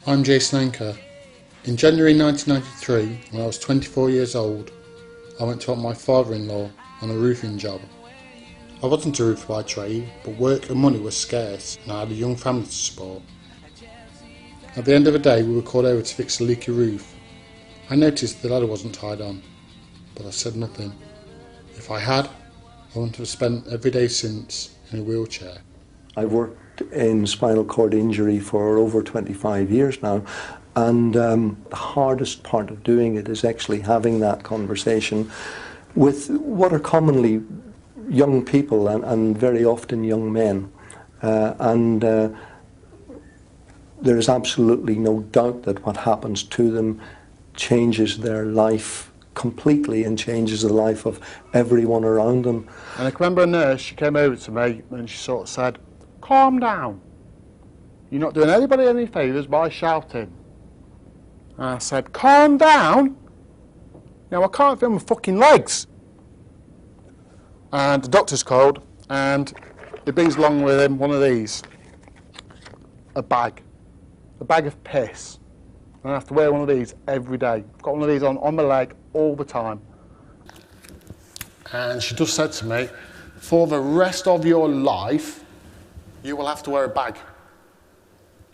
I'm Jason Anker. In January 1993, when I was 24 years old, I went to help my father-in-law on a roofing job. I wasn't a roofer by trade, but work and money were scarce and I had a young family to support. At the end of the day, we were called over to fix a leaky roof. I noticed the ladder wasn't tied on, but I said nothing. If I had, I wouldn't have spent every day since in a wheelchair. I've worked in spinal cord injury for over 25 years now, and the hardest part of doing it is actually having that conversation with what are commonly young people and very often young men. There is absolutely no doubt that what happens to them changes their life completely and changes the life of everyone around them. And I can remember a nurse, she came over to me and she sort of said, "Calm down. You're not doing anybody any favours by shouting." And I said, "Calm down? Now I can't feel my fucking legs." And the doctor's called and he brings along with him one of these, a bag of piss. And I have to wear one of these every day. I've got one of these on my leg all the time. And she just said to me, "For the rest of your life, you will have to wear a bag."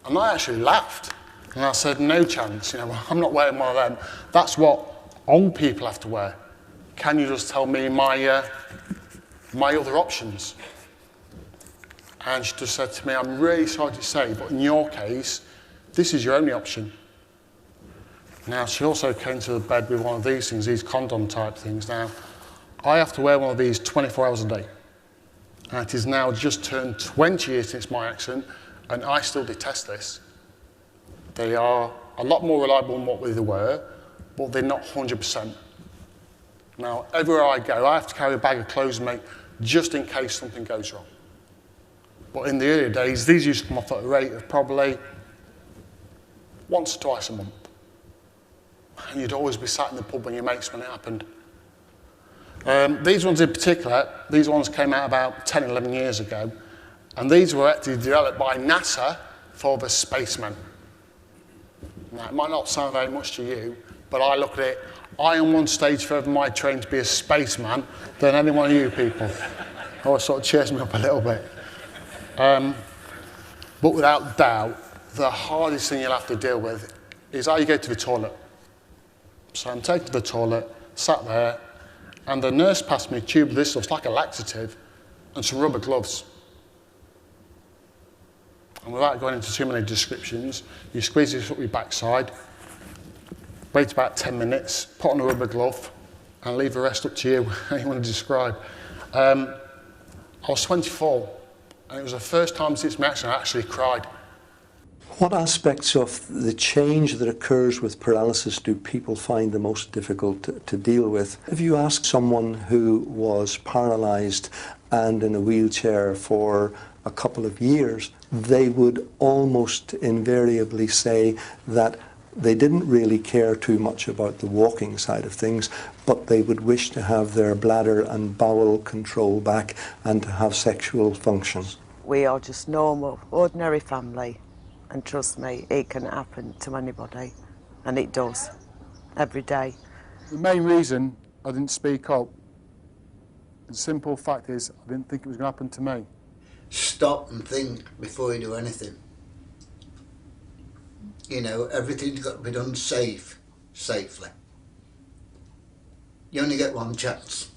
And I actually laughed. And I said, "No chance, I'm not wearing one of them. That's what old people have to wear. Can you just tell me my other options?" And she just said to me, "I'm really sorry to say, but in your case, this is your only option." Now, she also came to the bed with one of these things, these condom type things. Now, I have to wear one of these 24 hours a day. And it is now just turned 20 years since my accident, and I still detest this. They are a lot more reliable than what they were, but they're not 100%. Now, everywhere I go, I have to carry a bag of clothes with me just in case something goes wrong. But in the earlier days, these used to come off at a rate of probably once or twice a month. And you'd always be sat in the pub with your mates when it happened. These ones in particular, these ones came out about 10, 11 years ago, and these were actually developed by NASA for the spacemen. Now, it might not sound very much to you, but I look at it, I am one stage further in my training to be a spaceman than any one of you people. Always sort of cheers me up a little bit. But without doubt, the hardest thing you'll have to deal with is how you go to the toilet. So I'm taken to the toilet, sat there, and the nurse passed me a tube of this stuff, it's like a laxative, and some rubber gloves. And without going into too many descriptions, you squeeze this up your backside, wait about 10 minutes, put on a rubber glove, and leave the rest up to you, how you want to describe. I was 24, and it was the first time since my accident I actually cried. What aspects of the change that occurs with paralysis do people find the most difficult to deal with? If you ask someone who was paralysed and in a wheelchair for a couple of years, they would almost invariably say that they didn't really care too much about the walking side of things, but they would wish to have their bladder and bowel control back and to have sexual functions. We are just normal, ordinary family. And trust me, it can happen to anybody, and it does, every day. The main reason I didn't speak up, the simple fact is I didn't think it was going to happen to me. Stop and think before you do anything. Everything's got to be done safely. You only get one chance.